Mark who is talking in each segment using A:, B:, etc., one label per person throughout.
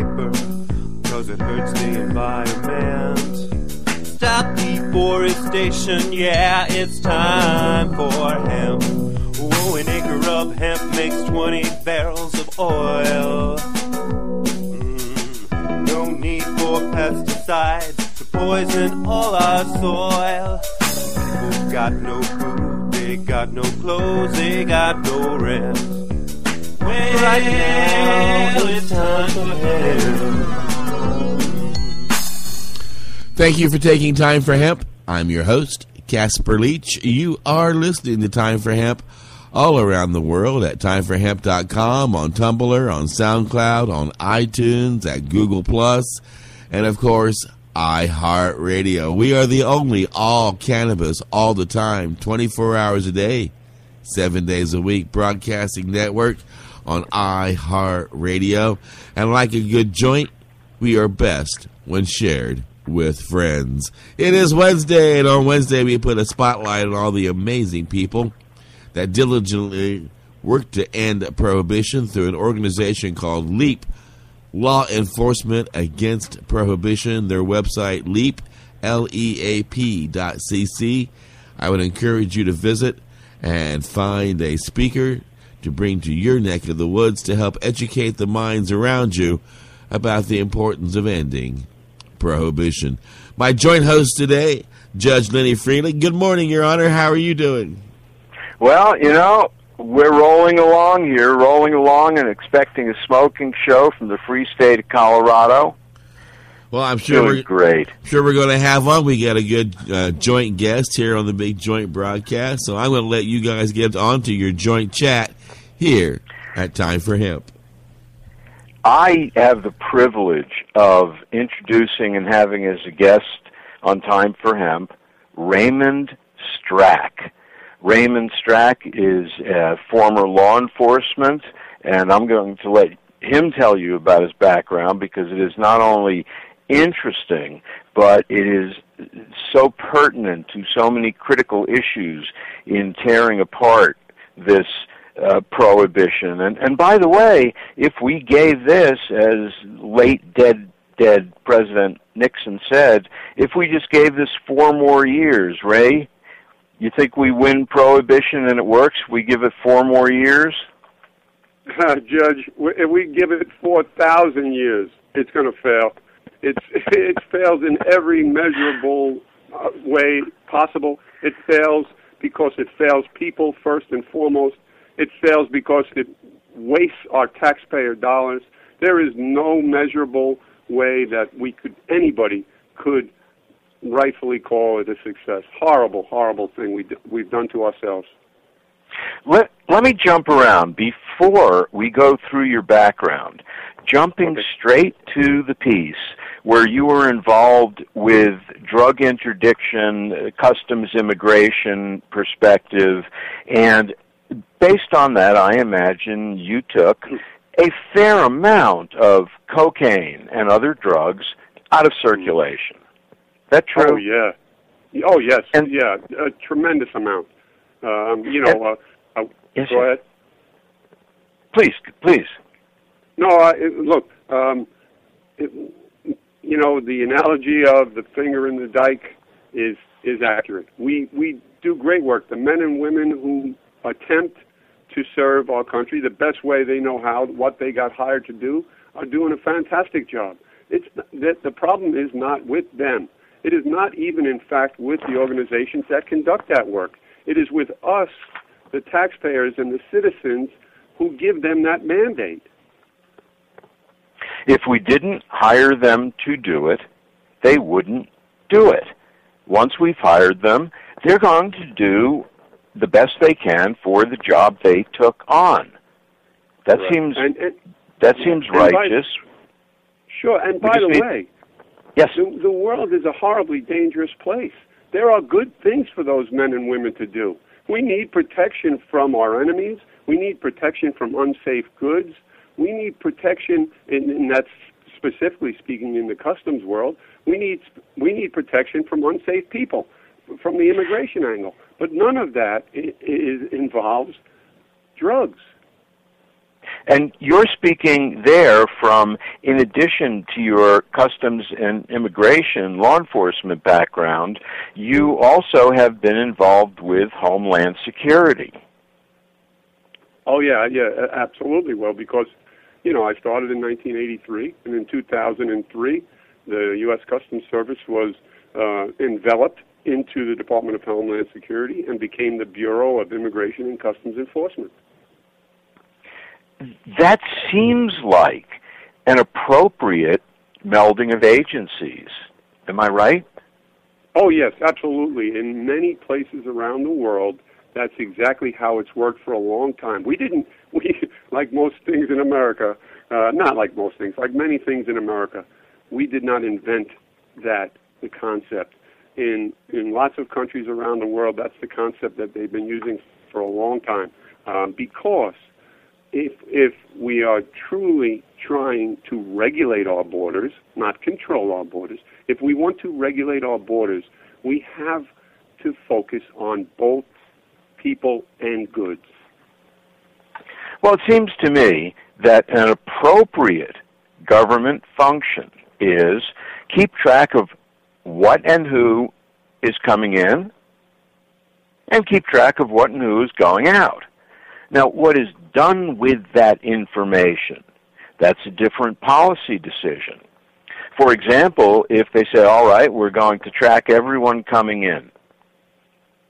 A: paper, 'cause it hurts the environment. Stop deforestation, yeah, it's time for hemp. Whoa, an acre of hemp makes 20 barrels of oil. No need for pesticides to poison all our soil. People got no food, they got no clothes, they got no rest. Well, right now it's time for hemp.
B: Thank you for taking Time for Hemp. I'm your host, Casper Leach. You are listening to Time for Hemp all around the world at timeforhemp.com, on Tumblr, on SoundCloud, on iTunes, at Google+, and of course, iHeartRadio. We are the only all cannabis all the time, 24 hours a day, 7 days a week broadcasting network on iHeartRadio. And like a good joint, we are best when shared with friends. It is Wednesday, and on Wednesday we put a spotlight on all the amazing people that diligently work to end prohibition through an organization called LEAP, Law Enforcement Against Prohibition. Their website, LEAP, LEAP.cc. I would encourage you to visit and find a speaker to bring to your neck of the woods to help educate the minds around you about the importance of ending prohibition. My joint host today, Judge Lenny Freely. Good morning, Your Honor. How are you doing?
C: Well, you know, we're rolling along and expecting a smoking show from the free state of Colorado.
B: Well, I'm sure
C: we're great.
B: Sure, we're going to have one. We got a good joint guest here on the Big Joint broadcast, so I'm going to let you guys get on to your joint chat here at Time for Hemp.
C: I have the privilege of introducing and having as a guest on Time for Hemp Raymond Strack. Raymond Strack is a former law enforcement, and I'm going to let him tell you about his background because it is not only interesting, but it is so pertinent to so many critical issues in tearing apart this prohibition. And by the way, if we gave this, as late dead President Nixon said, if we just gave this 4 more years, Ray, you think we win prohibition and it works? We give it 4 more years?
D: Judge, if we give it 4,000 years, it's going to fail. It fails in every measurable way possible. It fails because it fails people first and foremost. It fails because it wastes our taxpayer dollars. There is no measurable way that anybody could rightfully call it a success. Horrible, horrible thing we've done to ourselves.
C: Let me jump around before we go through your background. Jumping straight to the piece where you were involved with drug interdiction, customs immigration perspective, and based on that, I imagine you took a fair amount of cocaine and other drugs out of circulation. That true?
D: Oh, yeah. Oh, yes. Yeah, a tremendous amount. Go ahead.
C: Please.
D: No, look, the analogy of the finger in the dike is accurate. We do great work. The men and women who attempt to serve our country the best way they know how, what they got hired to do, are doing a fantastic job. The problem is not with them. It is not even, in fact, with the organizations that conduct that work. It is with us, the taxpayers and the citizens, who give them that mandate.
C: If we didn't hire them to do it, they wouldn't do it. Once we've hired them, they're going to do the best they can for the job they took on. That seems righteous.
D: Sure, and by the way,
C: yes,
D: the world is a horribly dangerous place. There are good things for those men and women to do. We need protection from our enemies. We need protection from unsafe goods. We need protection, and that's specifically speaking in the customs world. We need protection from unsafe people, from the immigration angle. But none of that involves drugs.
C: And you're speaking there from, in addition to your customs and immigration law enforcement background, you also have been involved with Homeland Security.
D: Oh, yeah, absolutely. Well, because, I started in 1983, and in 2003, the U.S. Customs Service was enveloped into the Department of Homeland Security and became the Bureau of Immigration and Customs Enforcement.
C: That seems like an appropriate melding of agencies. Am I right?
D: Oh, yes, absolutely. In many places around the world, that's exactly how it's worked for a long time. We like most things in America, not like most things, like many things in America, we did not invent the concept. In lots of countries around the world, that's the concept that they've been using for a long time. Because if we are truly trying to regulate our borders, not control our borders, if we want to regulate our borders, we have to focus on both people and goods.
C: Well, it seems to me that an appropriate government function is keep track of what and who is coming in and keep track of what and who is going out. Now, what is done with that information, that's a different policy decision. For example, if they say, all right, we're going to track everyone coming in,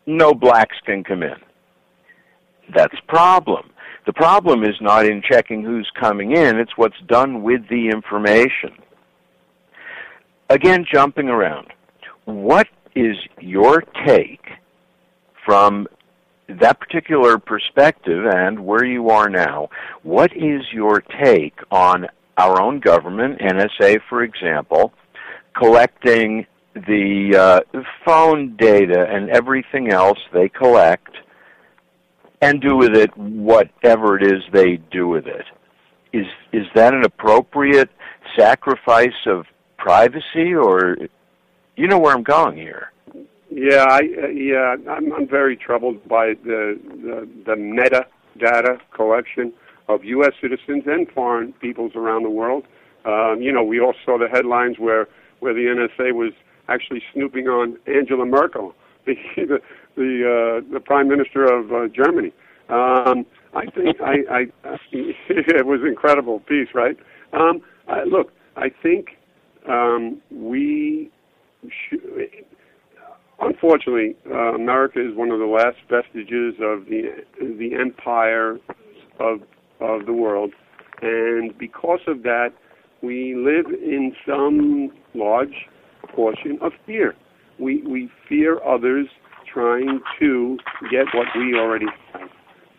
C: no blacks can come in. That's a problem. The problem is not in checking who's coming in, it's what's done with the information. Again, jumping around, what is your take from that particular perspective and where you are now? What is your take on our own government, NSA, for example, collecting the phone data and everything else they collect and do with it whatever it is they do with it? Is that an appropriate sacrifice of privacy, or you know where I'm going here?
D: Yeah, I'm very troubled by the metadata collection of U.S. citizens and foreign peoples around the world. We all saw the headlines where the NSA was actually snooping on Angela Merkel, the Prime Minister of Germany. I think it was an incredible piece, right? Look, I think we should. Unfortunately, America is one of the last vestiges of the empire of the world, and because of that, we live in some large portion of fear. We fear others trying to get what we already have,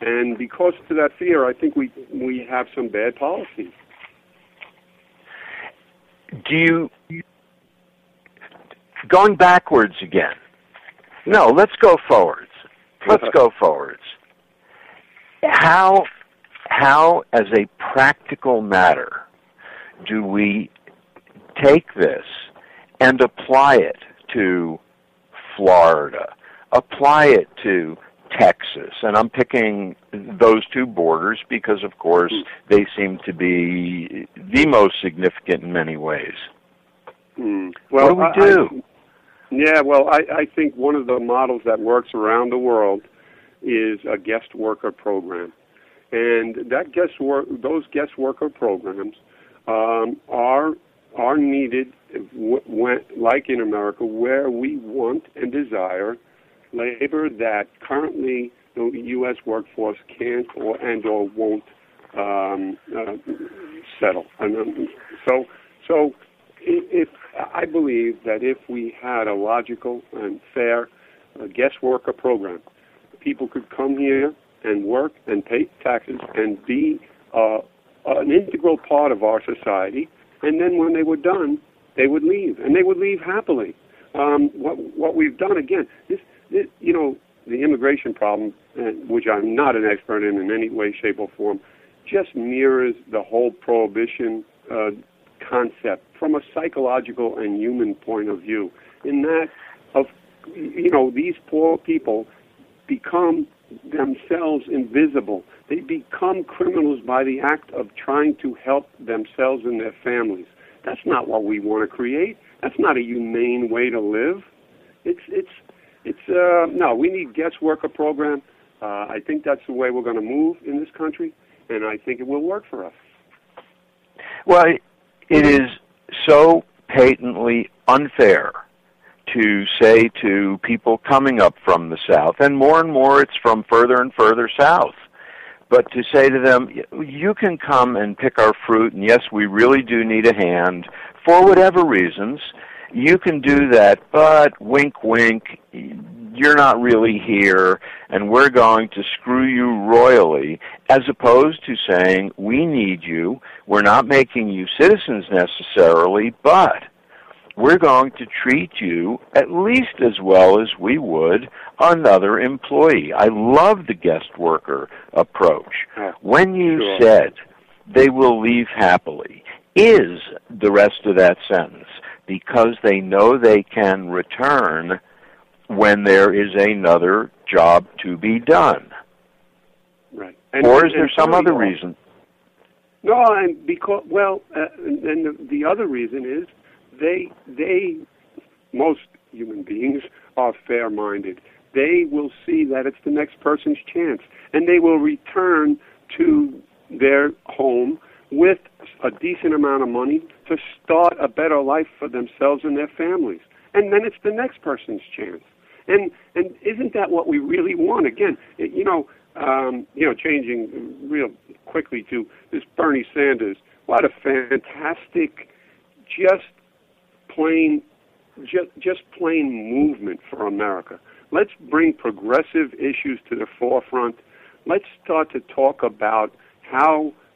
D: and because of that fear, I think we have some bad policies.
C: Going backwards again? No, let's go forwards. Let's go forwards. How, as a practical matter, do we take this and apply it to Florida, apply it to Texas? And I'm picking those two borders because, of course, they seem to be the most significant in many ways.
D: Well,
C: what do we do?
D: I think one of the models that works around the world is a guest worker program, and those guest worker programs are needed, like in America, where we want and desire labor that currently the U.S. workforce can't or won't settle. So if I believe that if we had a logical and fair guest worker program, people could come here and work and pay taxes and be an integral part of our society, and then when they were done, they would leave, and they would leave happily. What we've done, again, the immigration problem, which I'm not an expert in any way, shape, or form, just mirrors the whole prohibition concept from a psychological and human point of view, in that these poor people become themselves invisible. They become criminals by the act of trying to help themselves and their families. That's not what we want to create. That's not a humane way to live. No, we need guest worker program. I think that's the way we're going to move in this country, and I think it will work for us.
C: Well, it is so patently unfair to say to people coming up from the South, and more it's from further and further south, but to say to them, you can come and pick our fruit, and yes, we really do need a hand for whatever reasons. You can do that, but wink, wink, you're not really here, and we're going to screw you royally, as opposed to saying, we need you, we're not making you citizens necessarily, but we're going to treat you at least as well as we would another employee. I love the guest worker approach. When you said they will leave happily, is the rest of that sentence because they know they can return when there is another job to be done?
D: Right.
C: Or is there some other reason?
D: No, and because, and the other reason is they most human beings are fair-minded. They will see that it's the next person's chance, and they will return to their home with a decent amount of money to start a better life for themselves and their families. And then it's the next person's chance. And isn't that what we really want? Again, changing real quickly to this Bernie Sanders. What a fantastic, just plain movement for America. Let's bring progressive issues to the forefront. Let's start to talk about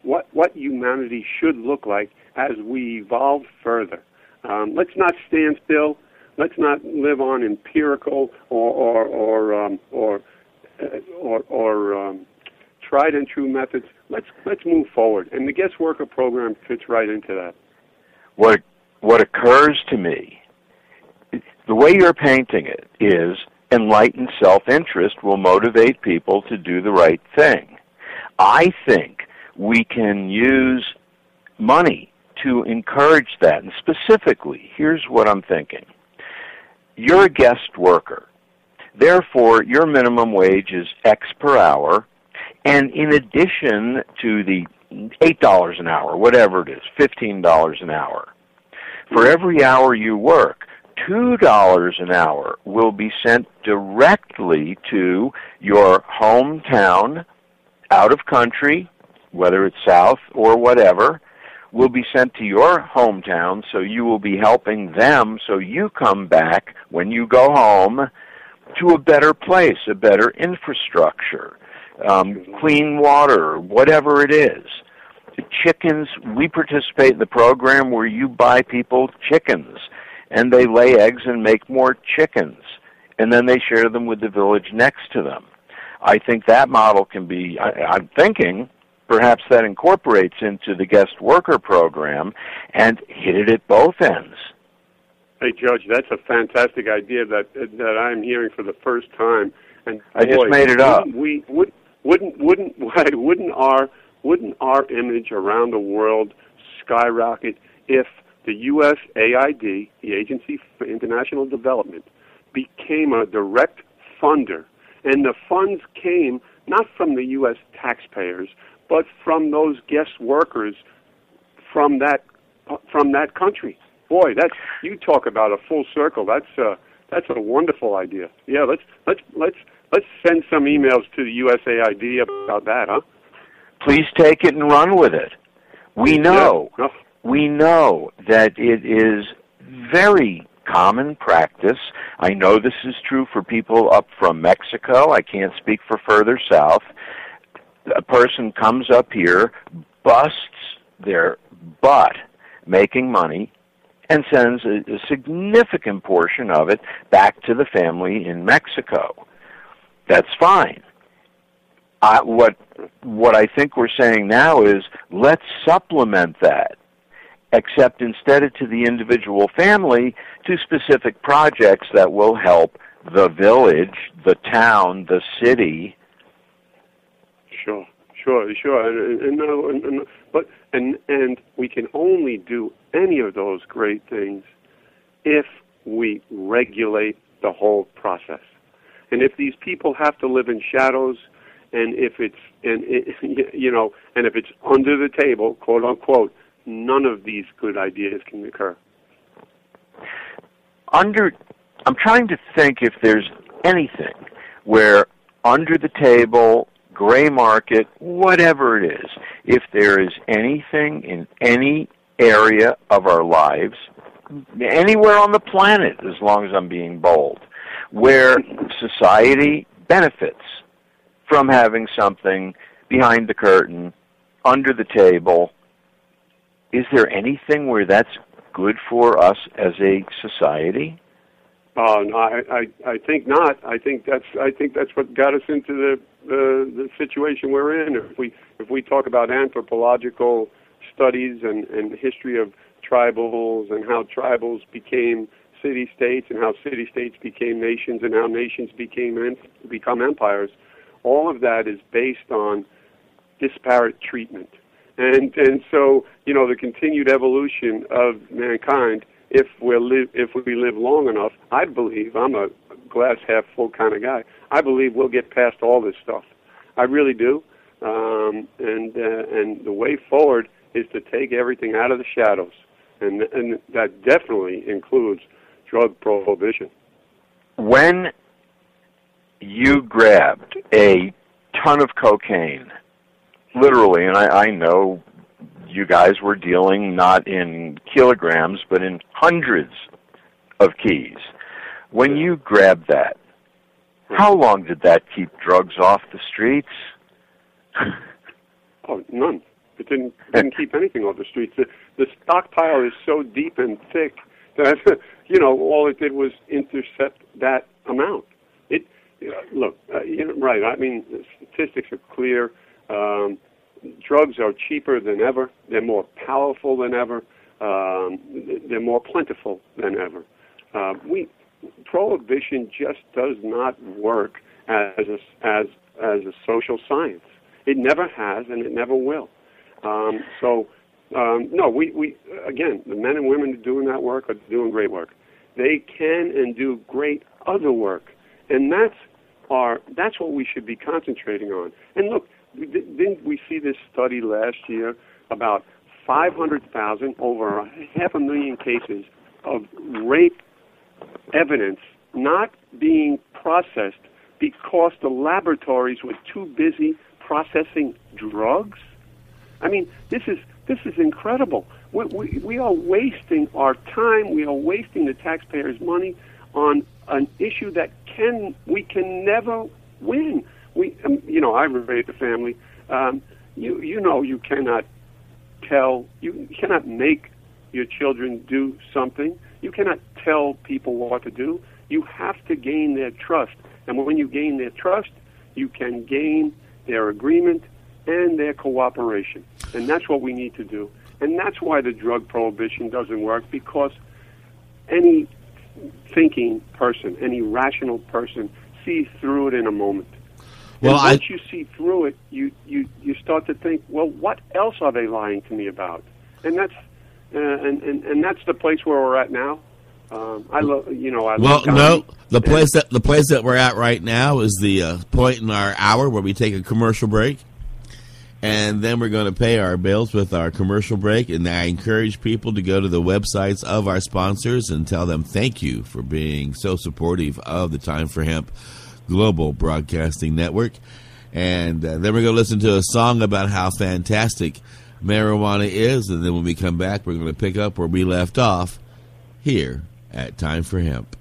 D: what humanity should look like as we evolve further. Let's not stand still. Let's not live on empirical or tried and true methods. Let's move forward, and the guest worker program fits right into that.
C: What occurs to me, the way you're painting it, is enlightened self-interest will motivate people to do the right thing. I think we can use money to encourage that. And specifically, here's what I'm thinking. You're a guest worker. Therefore, your minimum wage is X per hour. And in addition to the $8 an hour, whatever it is, $15 an hour, for every hour you work, $2 an hour will be sent directly to your hometown, out of country, whether it's south or whatever, will be sent to your hometown, so you will be helping them, so you come back when you go home to a better place, a better infrastructure, clean water, whatever it is. The chickens, we participate in the program where you buy people chickens, and they lay eggs and make more chickens, and then they share them with the village next to them. I think that model can be, I'm thinking, perhaps that incorporates into the guest worker program and hit it at both ends.
D: Hey, Judge, that's a fantastic idea that I'm hearing for the first time. And
C: I just made it up.
D: Wouldn't our image around the world skyrocket if the USAID, the Agency for International Development, became a direct funder, and the funds came not from the U.S. taxpayers, but from those guest workers from that country? Boy, you talk about a full circle. That's a wonderful idea. Yeah, let's send some emails to the USAID about that, huh?
C: Please take it and run with it. We know that it is very common practice. I know this is true for people up from Mexico. I can't speak for further south. A person comes up here, busts their butt making money, and sends a significant portion of it back to the family in Mexico. That's fine. What I think we're saying now is let's supplement that, except instead of to the individual family, to specific projects that will help the village, the town, the city
D: Sure. And we can only do any of those great things if we regulate the whole process. And if these people have to live in shadows, and if it's under the table, quote unquote, none of these good ideas can occur.
C: I'm trying to think if there's anything where under the table, gray market, whatever it is, if there is anything in any area of our lives, anywhere on the planet, as long as I'm being bold, where society benefits from having something behind the curtain, under the table, is there anything where that's good for us as a society?
D: No, I think not. I think that's what got us into the situation we're in. If we talk about anthropological studies and the history of tribals and how tribals became city-states and how city-states became nations and how nations become empires, all of that is based on disparate treatment. And so, the continued evolution of mankind, if we live long enough, I believe, I'm a glass half full kind of guy, I believe we'll get past all this stuff. I really do. And the way forward is to take everything out of the shadows. And that definitely includes drug prohibition.
C: When you grabbed a ton of cocaine, literally, and I know you guys were dealing not in kilograms, but in hundreds of keys. When you grabbed that, how long did that keep drugs off the streets?
D: Oh, none. It didn't keep anything off the streets. The stockpile is so deep and thick that, all it did was intercept that amount. Right. I mean, the statistics are clear. Drugs are cheaper than ever. They're more powerful than ever. They're more plentiful than ever. Prohibition just does not work as a social science. It never has, and it never will. We again, the men and women doing that work are doing great work. They can and do great other work, and that's what we should be concentrating on. And look, didn't we see this study last year about 500,000, over 500,000 cases of rape evidence not being processed because the laboratories were too busy processing drugs? I mean, this is incredible. We are wasting our time. We are wasting the taxpayers' money on an issue that we can never win. I raised a family. You cannot make your children do something. You cannot tell people what to do. You have to gain their trust. And when you gain their trust, you can gain their agreement and their cooperation. And that's what we need to do. And that's why the drug prohibition doesn't work, because any thinking person, any rational person sees through it in a moment. Well, and once you see through it, you start to think, well, what else are they lying to me about? And that's that's the place where we're at now.
B: The place that we're at right now is the point in our hour where we take a commercial break, and then we're going to pay our bills with our commercial break. And I encourage people to go to the websites of our sponsors and tell them thank you for being so supportive of the Time for Hemp Global Broadcasting Network. And then we're going to listen to a song about how fantastic marijuana is, and then when we come back, we're going to pick up where we left off here at Time for Hemp.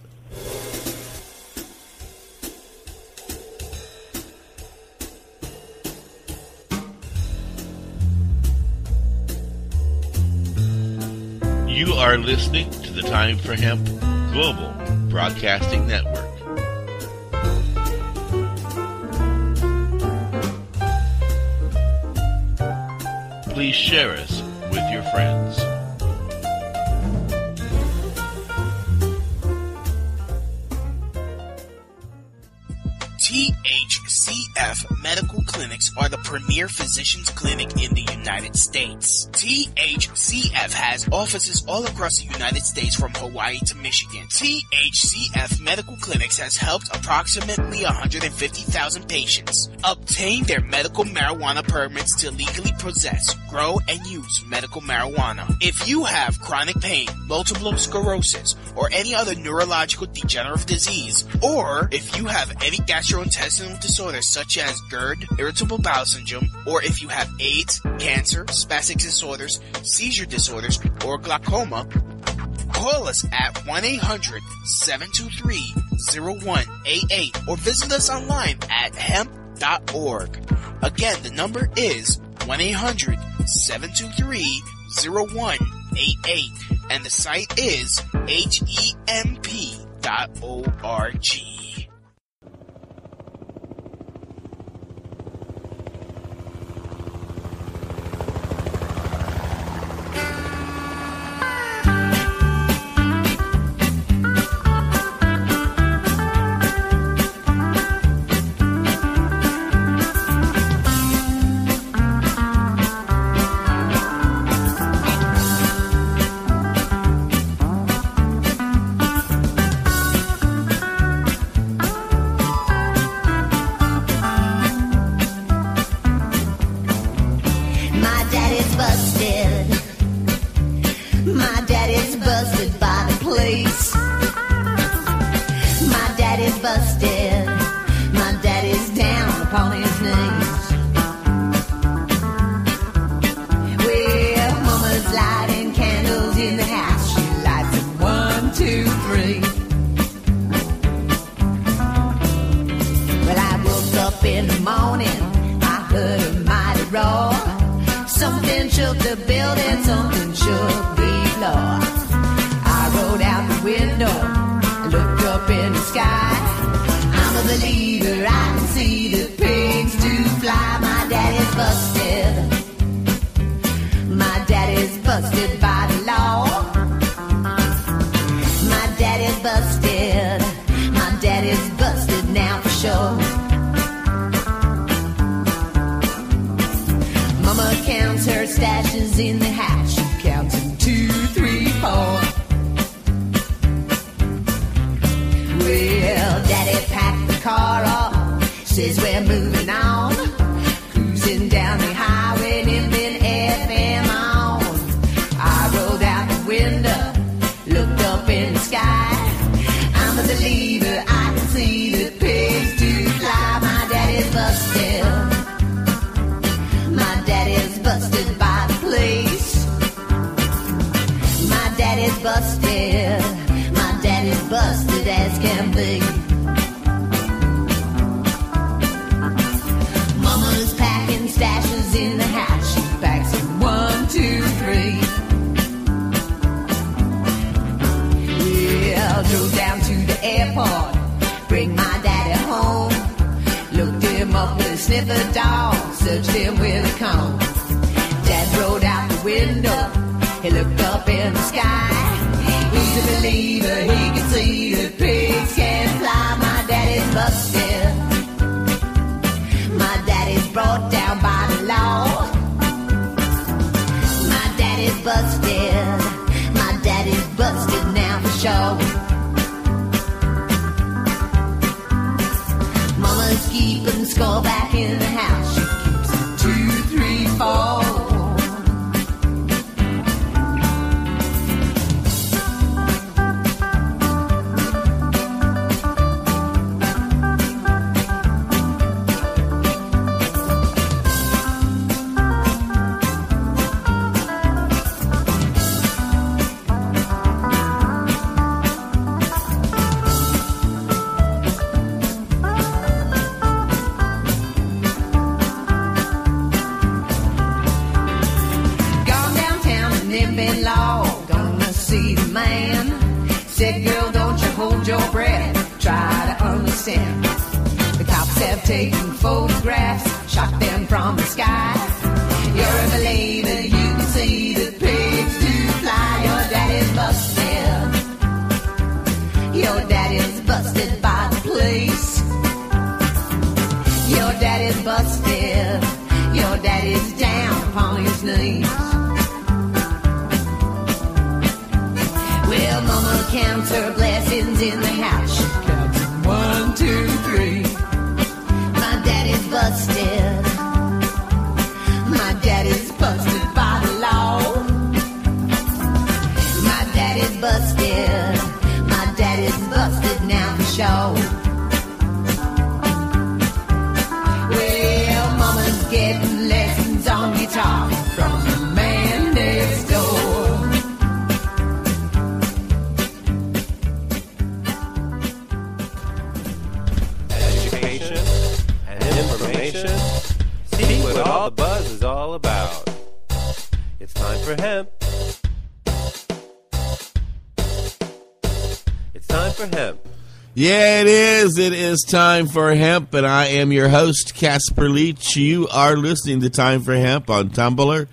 B: You are listening to the Time for Hemp Global Broadcasting Network. Please share us with your friends.
E: THCF THCF Medical Clinics are the premier physicians clinic in the United States. THCF has offices all across the United States from Hawaii to Michigan. THCF Medical Clinics has helped approximately 150,000 patients obtain their medical marijuana permits to legally possess, grow, and use medical marijuana. If you have chronic pain, multiple sclerosis, or any other neurological degenerative disease, or if you have any gastrointestinal disorders such as GERD, irritable bowel syndrome, or if you have AIDS, cancer, spastic disorders, seizure disorders, or glaucoma, call us at 1-800-723-0188 or visit us online at hemp.org. Again, the number is 1-800-723-0188 and the site is hemp.org.
F: Your daddy's names. Well, Mama counts her blessings in the house. She counts them 1, 2, 3. My daddy's busted. My daddy's busted by the law. My daddy's busted. My daddy's busted now for sure. Well, Mama's getting lessons on guitar from the man next door.
A: Education and information. See what all the buzz is all about. It's time for hemp. It's time for hemp.
B: Yeah, it is. It is time for hemp, and I am your host, Casper Leach. You are listening to Time for Hemp on Tumblr,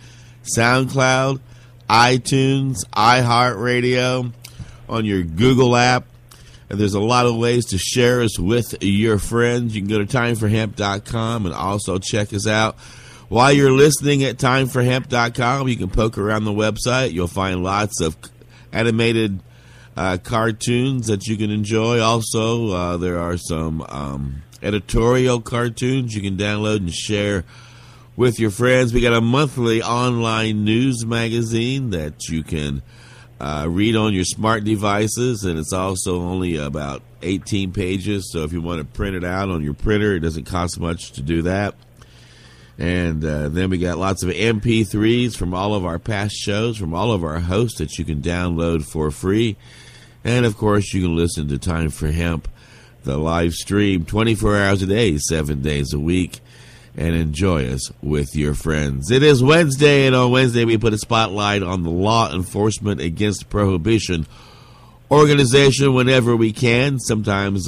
B: SoundCloud, iTunes, iHeartRadio, on your Google app. And there's a lot of ways to share us with your friends. You can go to timeforhemp.com and also check us out. While you're listening at timeforhemp.com, you can poke around the website. You'll find lots of animated cartoons that you can enjoy. Also, there are some editorial cartoons you can download and share with your friends. We got a monthly online news magazine that you can read on your smart devices, and it's also only about 18 pages, so if you want to print it out on your printer, it doesn't cost much to do that. And then we got lots of MP3s from all of our past shows, from all of our hosts that you can download for free. And, of course, you can listen to Time for Hemp, the live stream, 24 hours a day, 7 days a week, and enjoy us with your friends. It is Wednesday, and on Wednesday we put a spotlight on the Law Enforcement Against Prohibition organization whenever we can. Sometimes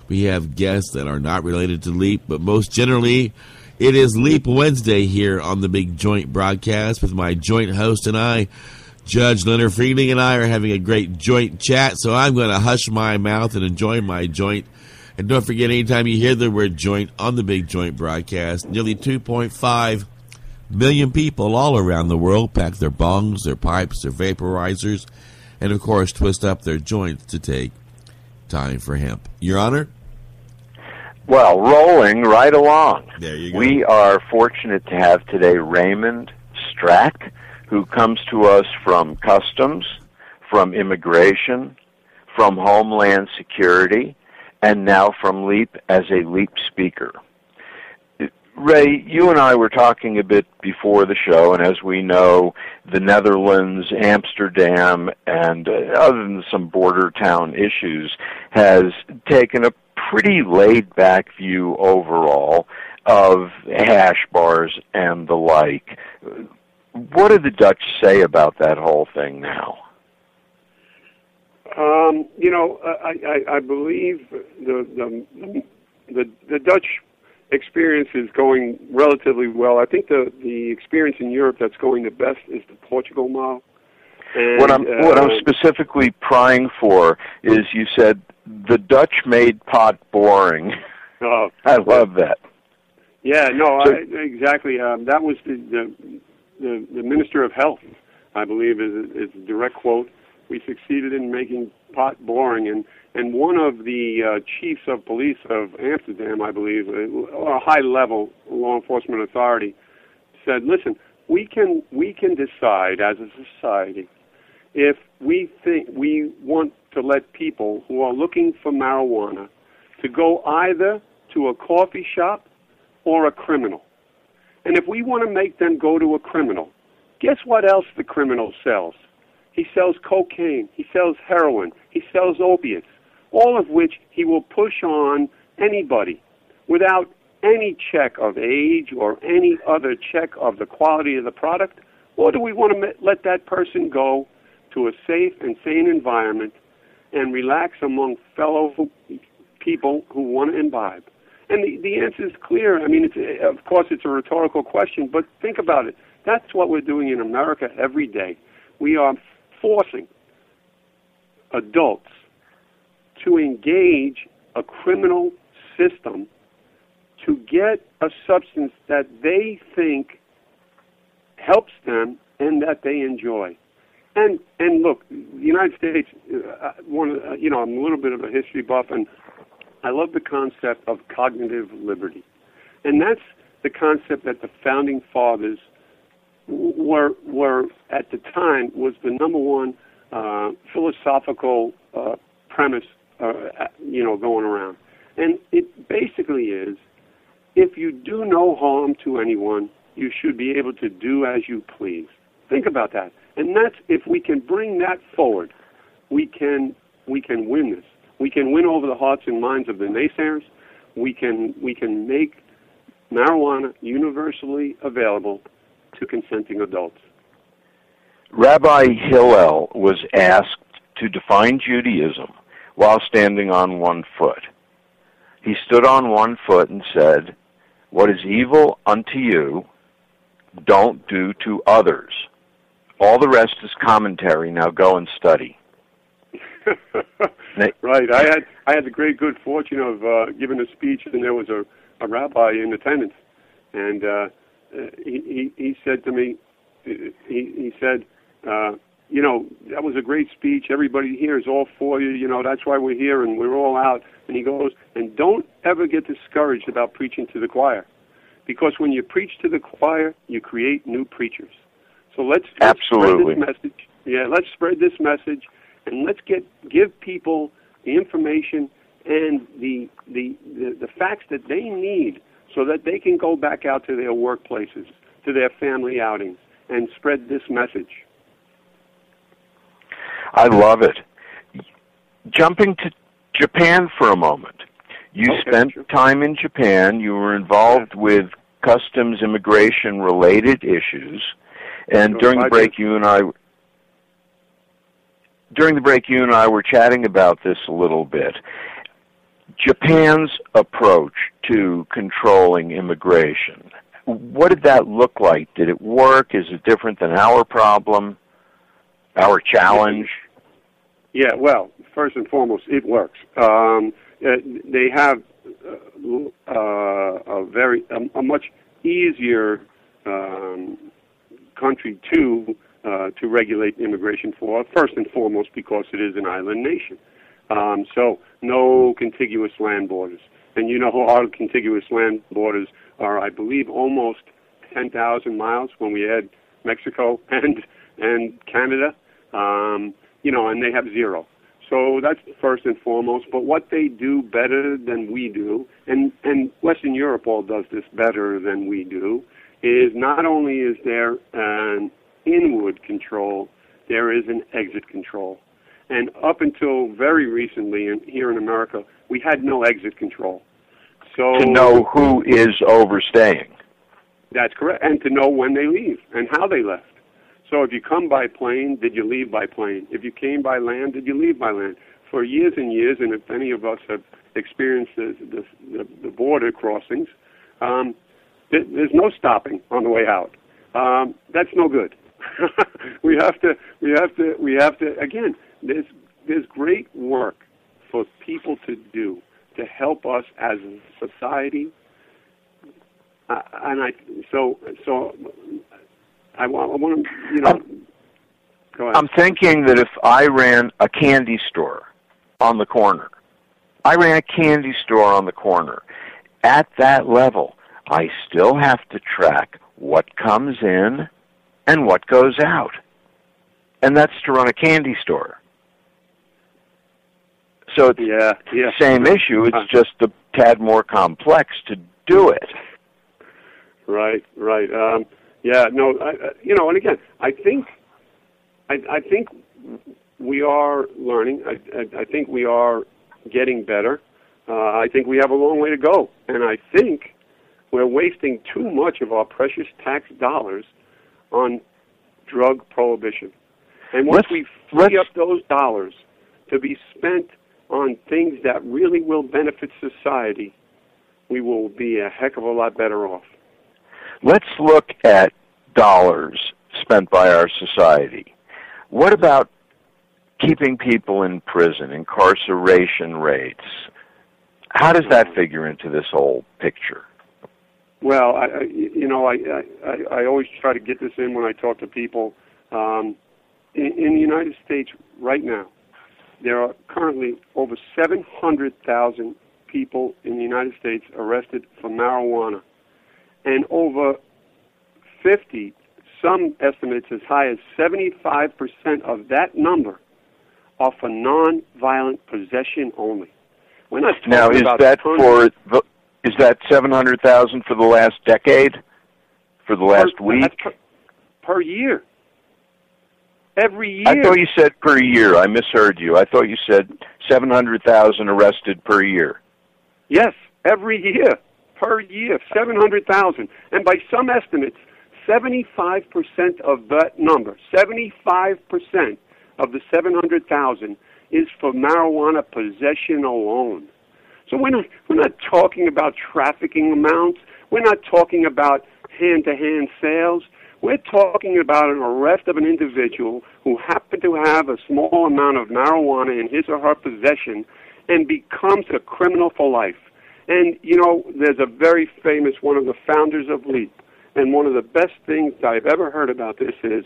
B: we have guests that are not related to LEAP, but most generally it is LEAP Wednesday here on the Big Joint broadcast with my joint host and I. Judge Leonard Friedling and I are having a great joint chat, so I'm going to hush my mouth and enjoy my joint. And don't forget, anytime you hear the word joint on the Big Joint broadcast, nearly 2.5 million people all around the world pack their bongs, their pipes, their vaporizers, and, of course, twist up their joints to take Time for Hemp. Your Honor?
C: Well, rolling right along.
B: There you go.
C: We are fortunate to have today Raymond Strack, who comes to us from Customs, from Immigration, from Homeland Security, and now from LEAP as a LEAP speaker. Ray, you and I were talking a bit before the show, and as we know, the Netherlands, Amsterdam, and other than some border town issues, has taken a pretty laid-back view overall of hash bars and the like. What do the Dutch say about that whole thing now?
D: I believe the Dutch experience is going relatively well. I think the experience in Europe that's going the best is the Portugal model. And,
C: what I'm specifically prying for is you said the Dutch made pot boring.
D: Oh,
C: I love that.
D: Yeah, no, exactly. That was the Minister of Health, I believe, is a direct quote. We succeeded in making pot boring, and one of the chiefs of police of Amsterdam, I believe, a high-level law enforcement authority, said, "Listen, we can decide as a society if we think we want to let people who are looking for marijuana to go either to a coffee shop or a criminal. And if we want to make them go to a criminal, guess what else the criminal sells? He sells cocaine, he sells heroin, he sells opiates, all of which he will push on anybody without any check of age or any other check of the quality of the product. Or do we want to let that person go to a safe and sane environment and relax among fellow people who want to imbibe?" And the answer is clear. I mean, of course, it's a rhetorical question, but think about it. That's what we're doing in America every day. We are forcing adults to engage a criminal system to get a substance that they think helps them and that they enjoy. And look, the United States, I'm a little bit of a history buff, and I love the concept of cognitive liberty. And that's the concept that the founding fathers were at the time was the number one philosophical premise, going around. And it basically is, if you do no harm to anyone, you should be able to do as you please. Think about that. And that's, if we can bring that forward, we can win this. We can win over the hearts and minds of the naysayers. We can make marijuana universally available to consenting adults.
C: Rabbi Hillel was asked to define Judaism while standing on one foot. He stood on one foot and said, "What is evil unto you, don't do to others. All the rest is commentary. Now go and study."
D: Right. I had the great good fortune of giving a speech, and there was a rabbi in attendance, and he said to me, he said, that was a great speech. Everybody here is all for you. That's why we're here, and we're all out. And he goes, and don't ever get discouraged about preaching to the choir, because when you preach to the choir, you create new preachers. So let's
C: Absolutely.
D: spread this message. Yeah, let's spread this message, and let's give people the information and the facts that they need so that they can go back out to their workplaces, to their family outings, and spread this message.
C: I love it. Jumping to Japan for a moment. You spent time in Japan. You were involved with customs immigration-related issues. And during the break, you and I were chatting about this a little bit. Japan's approach to controlling immigration, what did that look like? Did it work? Is it different than our problem, our challenge?
D: Yeah, well, first and foremost, it works. They have a much easier country to regulate immigration for, first and foremost because it is an island nation. So no contiguous land borders. And our contiguous land borders are, I believe, almost 10,000 miles when we add Mexico and Canada, and they have zero. So that's first and foremost. But what they do better than we do, and Western Europe all does this better than we do, is not only is there an inward control, there is an exit control. And up until very recently, here in America, we had no exit control. So
C: to know who is overstaying.
D: That's correct, and to know when they leave and how they left. So if you come by plane, did you leave by plane? If you came by land, did you leave by land? For years and years, and if any of us have experienced the border crossings, there's no stopping on the way out. That's no good. we have to. Again, there's great work for people to do to help us as a society. I want to, go ahead.
C: I'm thinking that if I ran a candy store on the corner, at that level, I still have to track what comes in and what goes out. And that's to run a candy store. So it's the same issue, it's just a tad more complex to do it.
D: Right. And again, I think we are learning. I think we are getting better. I think we have a long way to go, and I think we're wasting too much of our precious tax dollars on drug prohibition. And once we free up those dollars to be spent on things that really will benefit society, we will be a heck of a lot better off.
C: Let's look at dollars spent by our society. What about keeping people in prison, incarceration rates? How does that figure into this whole picture?
D: Well, I always try to get this in when I talk to people. In the United States right now, there are currently over 700,000 people in the United States arrested for marijuana, and over 50, some estimates as high as 75% of that number are for non-violent possession only. We're not talking
C: now, is
D: about
C: that for is that 700,000 for the last decade? For the last week?
D: Per year. Every year.
C: I thought you said per year. I misheard you. I thought you said 700,000 arrested per year.
D: Yes, every year. Per year, 700,000. And by some estimates, 75% of that number, 75% of the 700,000 is for marijuana possession alone. So we're not talking about trafficking amounts. We're not talking about hand-to-hand sales. We're talking about an arrest of an individual who happened to have a small amount of marijuana in his or her possession and becomes a criminal for life. And, there's a very famous, one of the founders of LEAP, and one of the best things I've ever heard about this is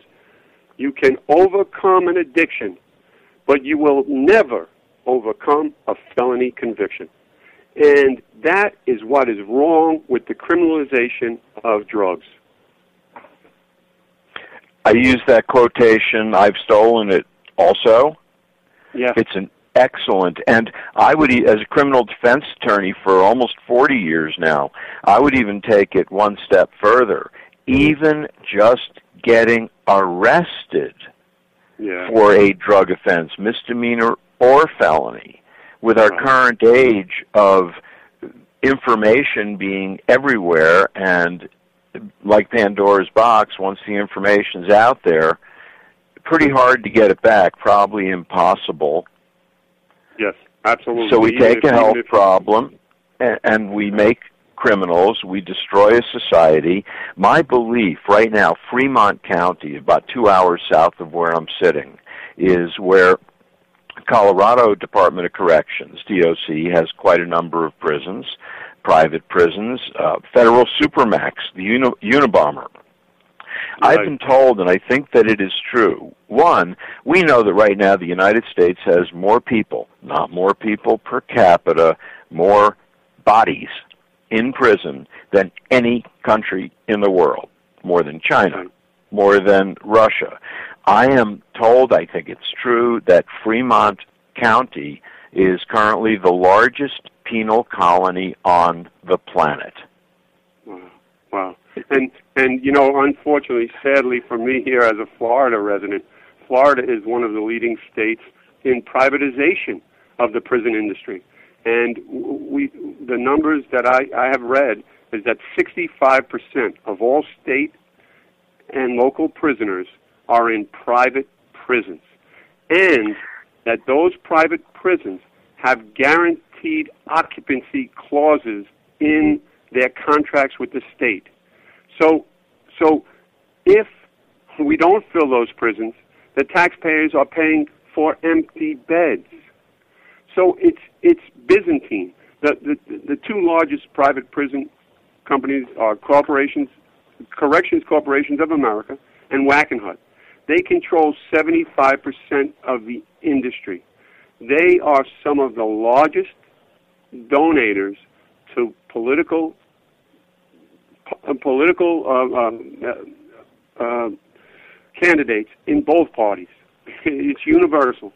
D: you can overcome an addiction, but you will never overcome a felony conviction. And that is what is wrong with the criminalization of drugs.
C: I use that quotation. I've stolen it also.
D: Yeah.
C: It's an excellent, and I would, as a criminal defense attorney for almost 40 years now, I would even take it one step further. Even just getting arrested for a drug offense, misdemeanor or felony, with our current age of information being everywhere, and like Pandora's box, once the information's out there, pretty hard to get it back, probably impossible.
D: Yes, absolutely.
C: So we take a health problem and we make criminals, we destroy a society. My belief right now, Fremont County, about 2 hours south of where I'm sitting, is where Colorado Department of Corrections, DOC, has quite a number of prisons, private prisons, federal supermax, the Unabomber.
D: Right.
C: I've been told, and I think that it is true, one, we know that right now the United States has more people, not more people per capita, more bodies in prison than any country in the world, more than China, more than Russia. I am told, I think it's true, that Fremont County is currently the largest penal colony on the planet.
D: Wow. And unfortunately, sadly for me here as a Florida resident, Florida is one of the leading states in privatization of the prison industry. And the numbers that I have read is that 65% of all state and local prisoners are in private prisons, and that those private prisons have guaranteed occupancy clauses in their contracts with the state. So if we don't fill those prisons, the taxpayers are paying for empty beds. So it's Byzantine. The two largest private prison companies are Corrections Corporations of America and Wackenhut. They control 75% of the industry. They are some of the largest donators to political candidates in both parties. It's universal.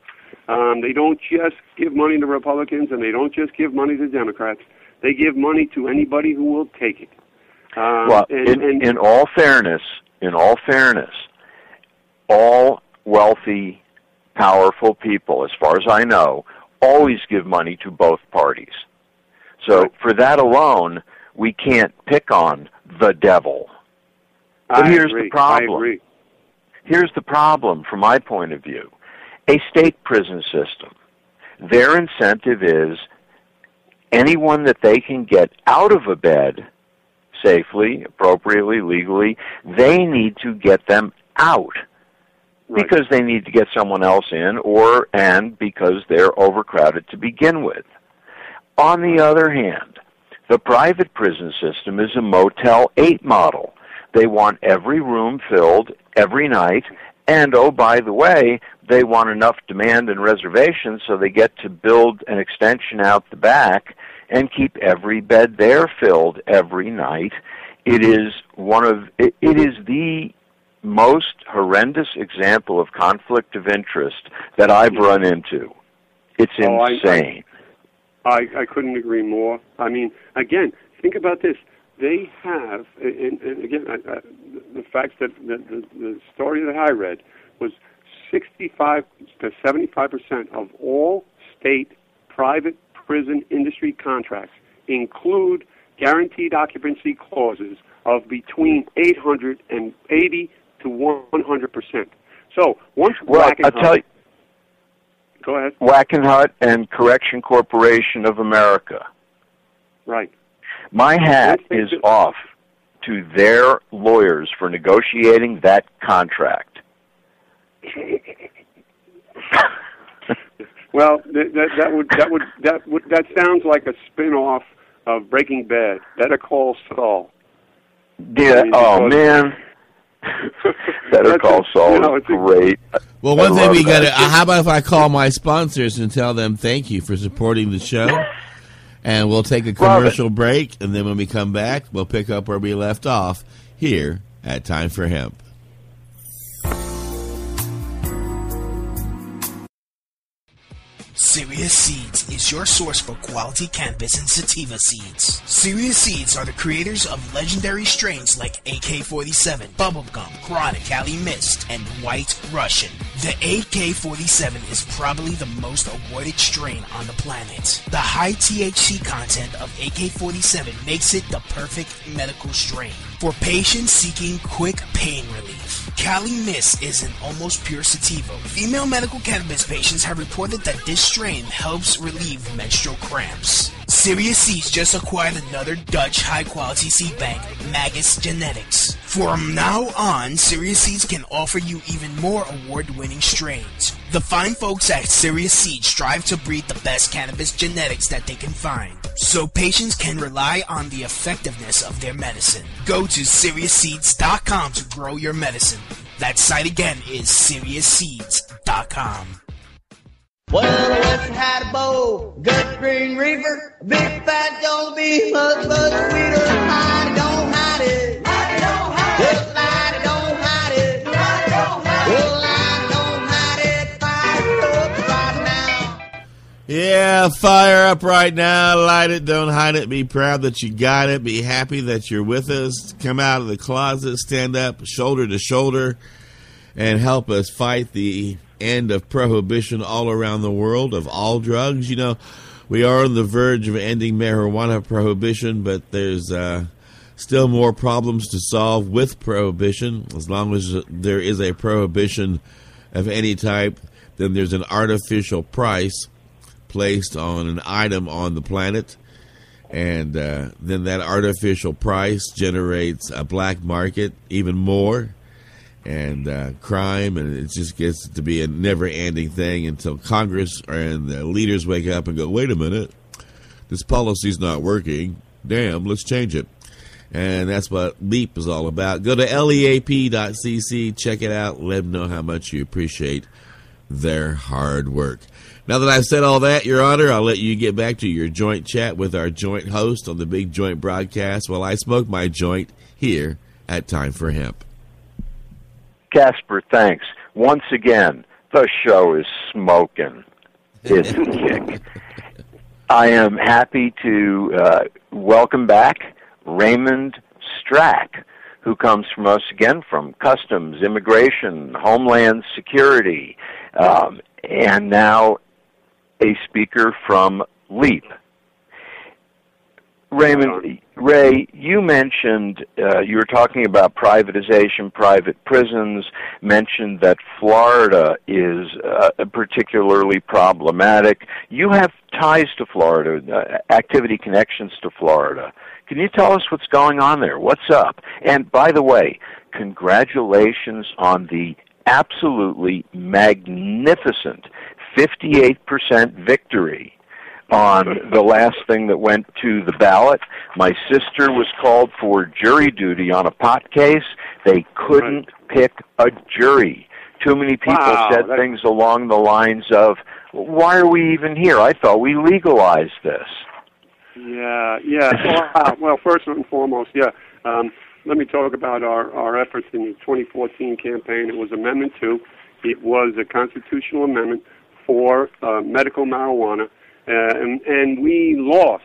D: They don't just give money to Republicans, and they don't just give money to Democrats. They give money to anybody who will take it.
C: In all fairness, all wealthy, powerful people, as far as I know, always give money to both parties. So for that alone, we can't pick on the devil. But here's the problem.
D: I agree.
C: Here's the problem from my point of view. A state prison system, their incentive is anyone that they can get out of a bed safely, appropriately, legally, they need to get them out.
D: Right.
C: Because they need to get someone else in, and because they're overcrowded to begin with. On the other hand, The private prison system is a Motel 8 model. They want every room filled every night, and oh, by the way, they want enough demand and reservation so they get to build an extension out the back and keep every bed there filled every night. It is the most horrendous example of conflict of interest that I've run into. It's insane.
D: I couldn't agree more. I mean, again, think about this. They have, and again, the facts that the story that I read was 65 to 75% of all state private prison industry contracts include guaranteed occupancy clauses of between 880 to 100%. So once go ahead.
C: Wackenhut and Correction Corporation of America.
D: Right.
C: My hat is off to their lawyers for negotiating that contract.
D: Well, that sounds like a spin-off of Breaking Bad. Better Call Saul.
C: Yeah. Man. Better Call Saul is great.
B: Well, one thing we got to. How about if I call my sponsors and tell them thank you for supporting the show? And we'll take a commercial break, and then when we come back, we'll pick up where we left off here at Time for Hemp.
E: Serious Seeds is your source for quality cannabis and sativa seeds. Serious Seeds are the creators of legendary strains like AK-47, Bubblegum, Chronic, Cali Mist, and White Russian. The AK-47 is probably the most awarded strain on the planet. The high THC content of AK-47 makes it the perfect medical strain for patients seeking quick pain relief. Cali Mist is an almost pure sativa. Female medical cannabis patients have reported that this strain helps relieve menstrual cramps. Serious Seeds just acquired another Dutch high-quality seed bank, Magus Genetics. From now on, Serious Seeds can offer you even more award-winning strains. The fine folks at Serious Seeds strive to breed the best cannabis genetics that they can find, so patients can rely on the effectiveness of their medicine. Go to SeriousSeeds.com to grow your medicine. That site again is SeriousSeeds.com.
G: Well, the Western had a bowl, good green reefer, big fat don't be much, much sweeter. Hide, don't hide it. Hide, don't hide it. Just light it, don't hide it. Hide, don't hide it. Well, light, don't hide it. Fire it up right now.
B: Yeah, fire up right now. Light it, don't hide it. Be proud that you got it. Be happy that you're with us. Come out of the closet, stand up shoulder to shoulder, and help us fight the end of prohibition all around the world of all drugs. You know, we are on the verge of ending marijuana prohibition, but there's still more problems to solve with prohibition. As long as there is a prohibition of any type, then there's an artificial price placed on an item on the planet, and then that artificial price generates a black market, even more, and crime, and it just gets to be a never-ending thing until Congress and the leaders wake up and go, wait a minute, this policy's not working. Damn, let's change it. And that's what LEAP is all about. Go to leap.cc, check it out, let them know how much you appreciate their hard work. Now that I've said all that, Your Honor, I'll let you get back to your joint chat with our joint host on the Big Joint broadcast while I smoke my joint here at Time for Hemp.
C: Casper, thanks. Once again, the show is smoking. It's a kick. I am happy to welcome back Raymond Strack, who comes from us again from Customs, Immigration, Homeland Security, and now a speaker from LEAP. Raymond, Ray, you mentioned, you were talking about privatization, private prisons, mentioned that Florida is particularly problematic. You have ties to Florida, activity connections to Florida. Can you tell us what's going on there? What's up? And by the way, congratulations on the absolutely magnificent 58% victory on the last thing that went to the ballot. My sister was called for jury duty on a pot case. They couldn't pick a jury. Too many people said things along the lines of, why are we even here? I thought we legalized this.
D: Yeah. Well, first and foremost, let me talk about our efforts in the 2014 campaign. It was Amendment 2. It was a constitutional amendment for medical marijuana, and we lost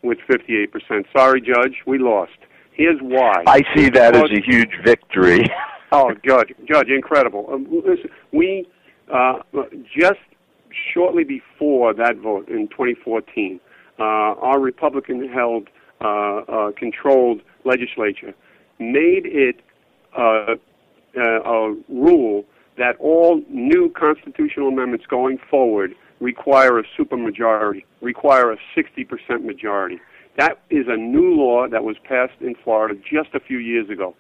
D: with 58%. Sorry, Judge, we lost. Here's why.
C: I see that as a huge victory.
D: Oh, Judge, incredible. Listen, we, just shortly before that vote in 2014, our Republican-held, controlled legislature made it a rule that all new constitutional amendments going forward require a supermajority, require a 60% majority. That is a new law that was passed in Florida just a few years ago.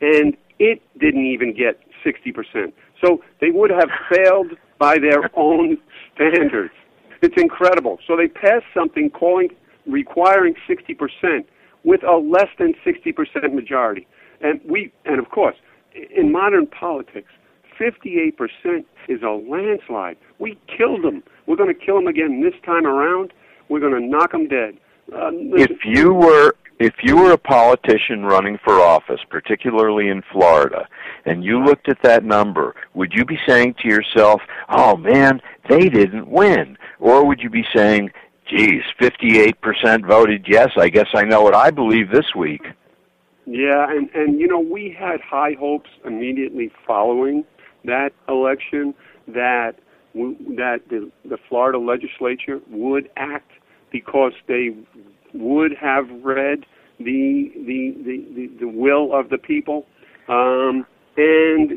D: And it didn't even get 60%. So they would have failed by their own standards. It's incredible. So they passed something requiring 60% with a less than 60% majority. And of course, in modern politics, 58% is a landslide. We killed them. We're going to kill them again this time around. We're going to knock them dead.
C: If you were a politician running for office, particularly in Florida, and you looked at that number, would you be saying to yourself, oh man, they didn't win? Or would you be saying, geez, 58% voted yes, I guess I know what I believe this week?
D: Yeah, and you know, we had high hopes immediately following that election that the Florida legislature would act because they would have read the will of the people, and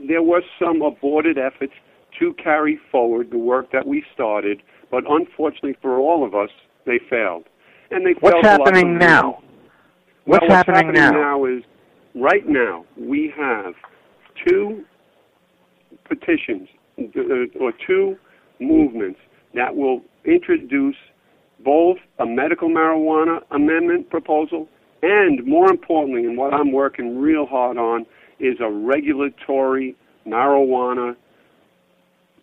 D: there were some aborted efforts to carry forward the work that we started, but unfortunately for all of us, they failed. And they failed.
C: What's happening now? What's happening
D: now is, right now, we have two petitions, or two movements that will introduce both a medical marijuana amendment proposal and, more importantly, and what I'm working real hard on, is a regulatory marijuana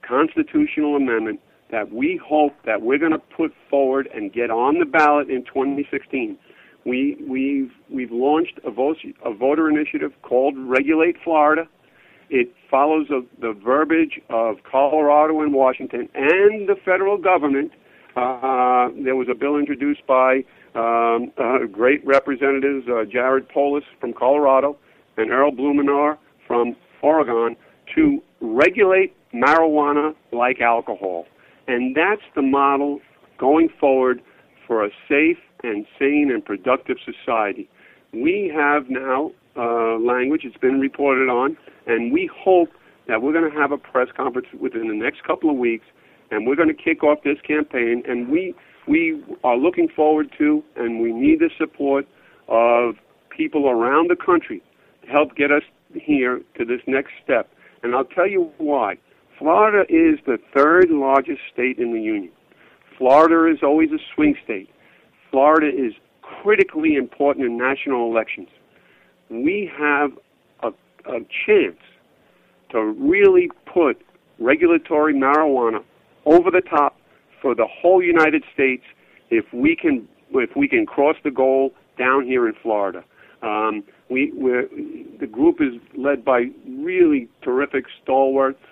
D: constitutional amendment that we hope that we're going to put forward and get on the ballot in 2016. We've launched a voter initiative called Regulate Florida. It follows the verbiage of Colorado and Washington and the federal government. There was a bill introduced by great representatives, Jared Polis from Colorado and Earl Blumenauer from Oregon, to regulate marijuana like alcohol. And that's the model going forward for a safe and sane and productive society. We have now language, it's been reported on, and we hope that we're going to have a press conference within the next couple of weeks, and we're going to kick off this campaign, and we are looking forward to, and we need the support of people around the country to help get us here to this next step. And I'll tell you why. Florida is the third largest state in the union. Florida is always a swing state. Florida is critically important in national elections. We have a chance to really put regulatory marijuana over the top for the whole United States if we can cross the goal down here in Florida. The group is led by really terrific stalwarts,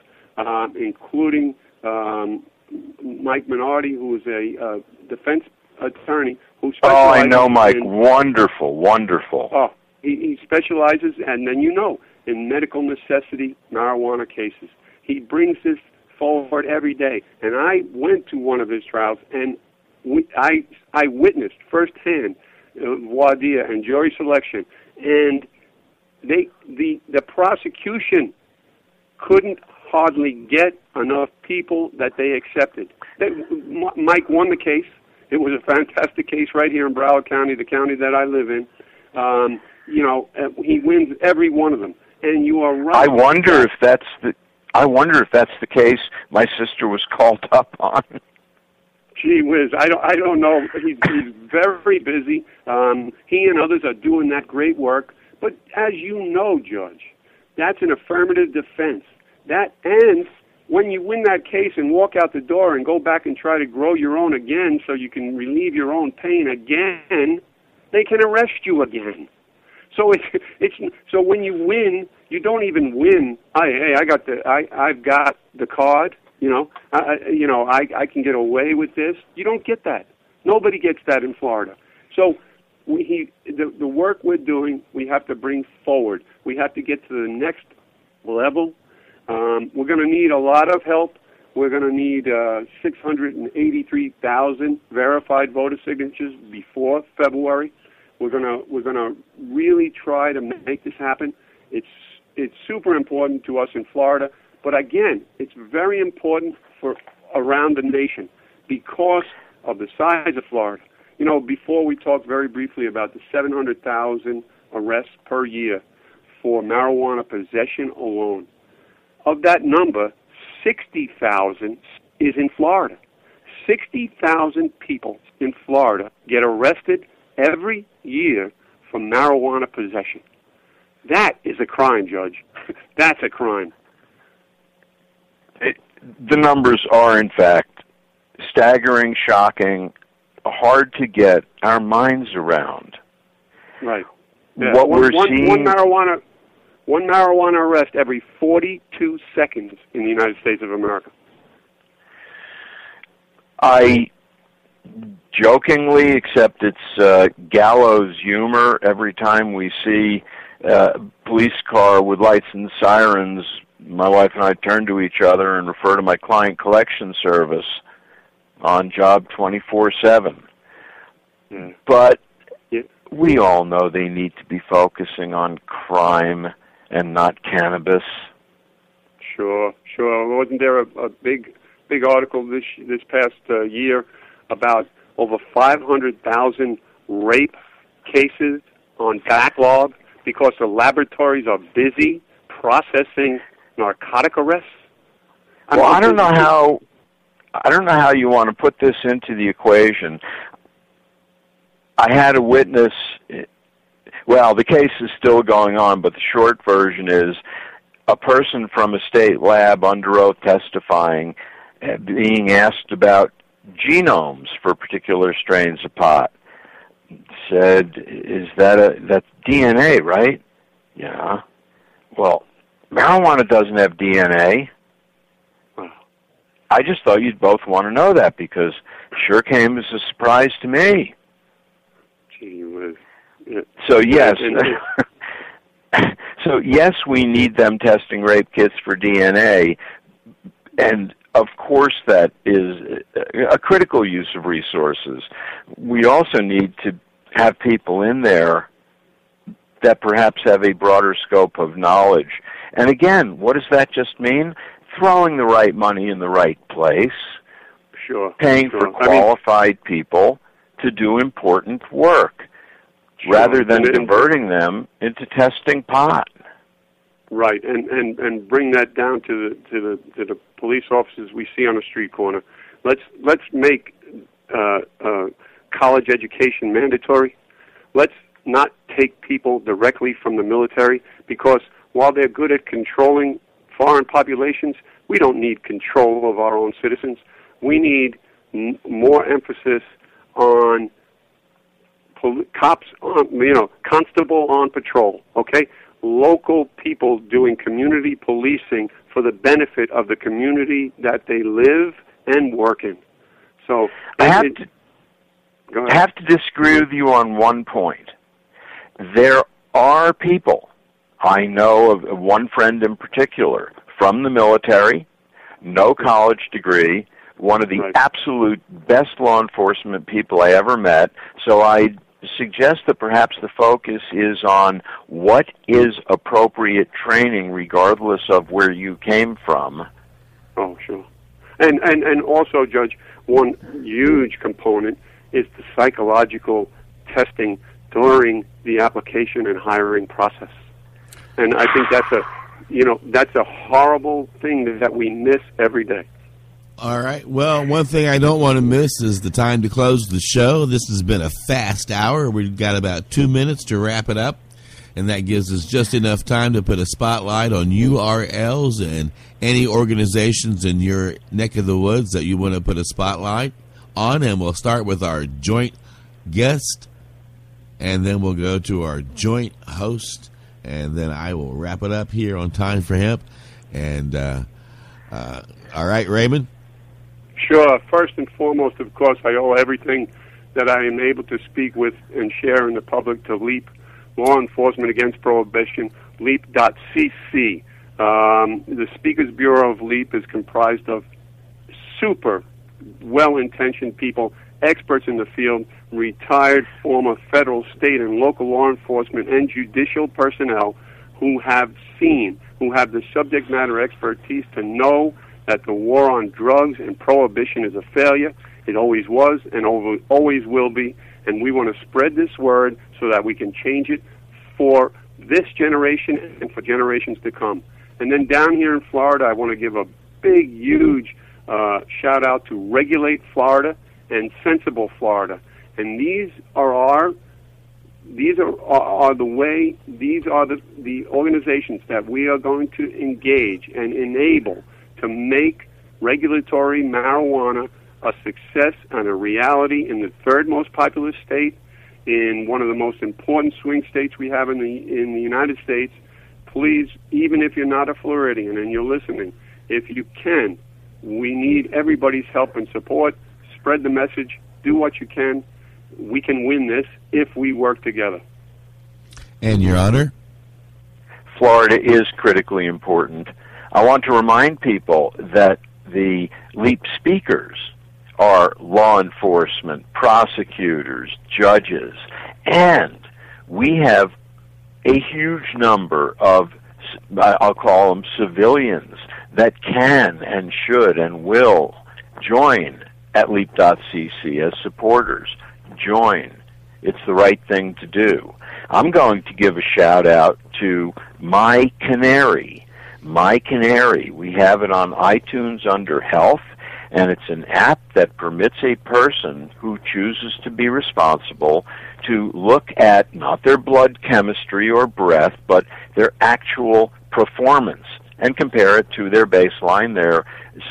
D: including Mike Minardi, who is a defense attorney who specializes.
C: Oh, I know Mike. Wonderful.
D: Oh, he specializes, and then in medical necessity marijuana cases. He brings this forward every day. And I went to one of his trials, and I witnessed firsthand voir dire and jury selection, and the prosecution couldn't hardly get enough people that they accepted. Mike won the case. It was a fantastic case right here in Broward County, the county that I live in. He wins every one of them. And you are right.
C: I wonder if that's the case my sister was called up on.
D: Gee whiz, I don't know. He's very busy. He and others are doing that great work. But as you know, Judge, that's an affirmative defense. That ends when you win that case and walk out the door and go back and try to grow your own again so you can relieve your own pain again. They can arrest you again. So so when you win, you don't even win. I've got the card. I can get away with this. You don't get that. Nobody gets that in Florida. So the work we're doing, we have to bring forward. We have to get to the next level. We're going to need a lot of help. We're going to need 683,000 verified voter signatures before February. We're gonna really try to make this happen. It's super important to us in Florida, but again, it's very important for around the nation because of the size of Florida. You know, before we talked very briefly about the 700,000 arrests per year for marijuana possession alone. Of that number, 60,000 is in Florida. 60,000 people in Florida get arrested every year for marijuana possession. That is a crime, Judge. That's a crime.
C: The numbers are, in fact, staggering, shocking, hard to get our minds around.
D: Right. Yeah.
C: What we're seeing...
D: One marijuana arrest every 42 seconds in the United States of America.
C: I jokingly, except it's gallows humor, every time we see a police car with lights and sirens, my wife and I turn to each other and refer to my client collection service on job 24/7. But we all know they need to be focusing on crime and not cannabis.
D: Sure. Wasn't there a big article this past year about over 500,000 rape cases on backlog because the laboratories are busy processing narcotic arrests?
C: I don't know how you want to put this into the equation. I had a witness. Well, the case is still going on, but the short version is a person from a state lab under oath testifying, being asked about genomes for particular strains of pot. Said, "Is that's DNA, right?" Yeah. Well, marijuana doesn't have DNA. I just thought you'd both want to know that because it sure came as a surprise to me.
D: Gee whiz. Yeah.
C: So yes, we need them testing rape kits for DNA, and of course that is a critical use of resources. We also need to have people in there that perhaps have a broader scope of knowledge. And again, what does that just mean? Throwing the right money in the right place, paying for qualified people to do important work, rather than diverting them into testing pot.
D: Right, and bring that down to the police officers we see on the street corner. Let's make college education mandatory. Let's not take people directly from the military because while they're good at controlling foreign populations, we don't need control of our own citizens. We need more emphasis on cops, constable on patrol, okay? Local people doing community policing for the benefit of the community that they live and work in. So
C: I have to disagree with you on one point. There are people, I know of one friend in particular, from the military, no college degree, one of the absolute best law enforcement people I ever met, so I suggest that perhaps the focus is on what is appropriate training regardless of where you came from.
D: Oh, sure. And also, Judge, one huge component is the psychological testing during the application and hiring process. And I think that's a horrible thing that we miss every day.
B: All right. Well, one thing I don't want to miss is the time to close the show. This has been a fast hour. We've got about 2 minutes to wrap it up, and that gives us just enough time to put a spotlight on URLs and any organizations in your neck of the woods that you want to put a spotlight on. And we'll start with our joint guest, and then we'll go to our joint host, and then I will wrap it up here on Time for Hemp. And all right, Raymond?
D: Sure. First and foremost, of course, I owe everything that I am able to speak with and share in the public to LEAP, Law Enforcement Against Prohibition, LEAP.cc. The Speakers Bureau of LEAP is comprised of super well-intentioned people, experts in the field, retired former federal, state, and local law enforcement and judicial personnel who have the subject matter expertise to know that the war on drugs and prohibition is a failure. It always was and always will be, and we want to spread this word so that we can change it for this generation and for generations to come. And then down here in Florida, I want to give a big, huge shout-out to Regulate Florida and Sensible Florida. And these are the organizations that we are going to engage and enable to make regulatory marijuana a success and a reality in the third most populous state, in one of the most important swing states we have in the United States. Please, even if you're not a Floridian and you're listening, if you can, we need everybody's help and support. Spread the message. Do what you can. We can win this if we work together.
B: And, Your Honor?
C: Florida is critically important. I want to remind people that the LEAP speakers are law enforcement, prosecutors, judges, and we have a huge number of, I'll call them civilians, that can and should and will join at leap.cc as supporters. Join. It's the right thing to do. I'm going to give a shout out to My Canary. My Canary. We have it on iTunes under Health, and it's an app that permits a person who chooses to be responsible to look at not their blood chemistry or breath, but their actual performance and compare it to their baseline, their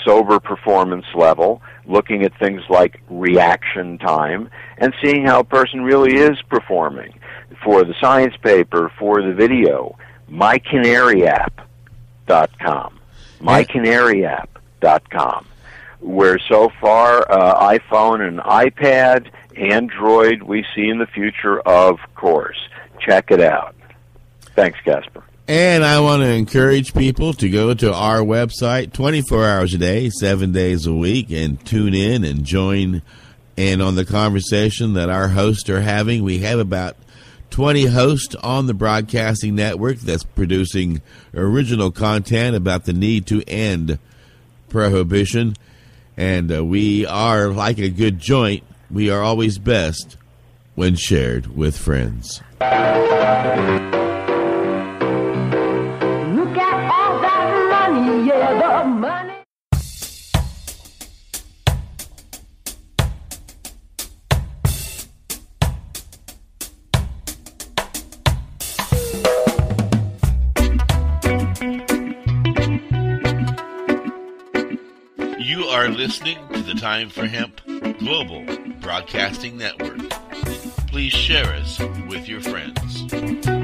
C: sober performance level, looking at things like reaction time, and seeing how a person really is performing. For the science paper, for the video, mycanaryapp.com. mycanaryapp.com, where so far iPhone and iPad, Android, we see in the future, of course. Check it out. Thanks, Casper.
B: And I want to encourage people to go to our website 24 hours a day, 7 days a week, and tune in and join in on the conversation that our hosts are having. We have about 20 hosts on the broadcasting network that's producing original content about the need to end prohibition. And we are like a good joint. We are always best when shared with friends. You are listening to the Time for Hemp Global Broadcasting Network. Please share us with your friends.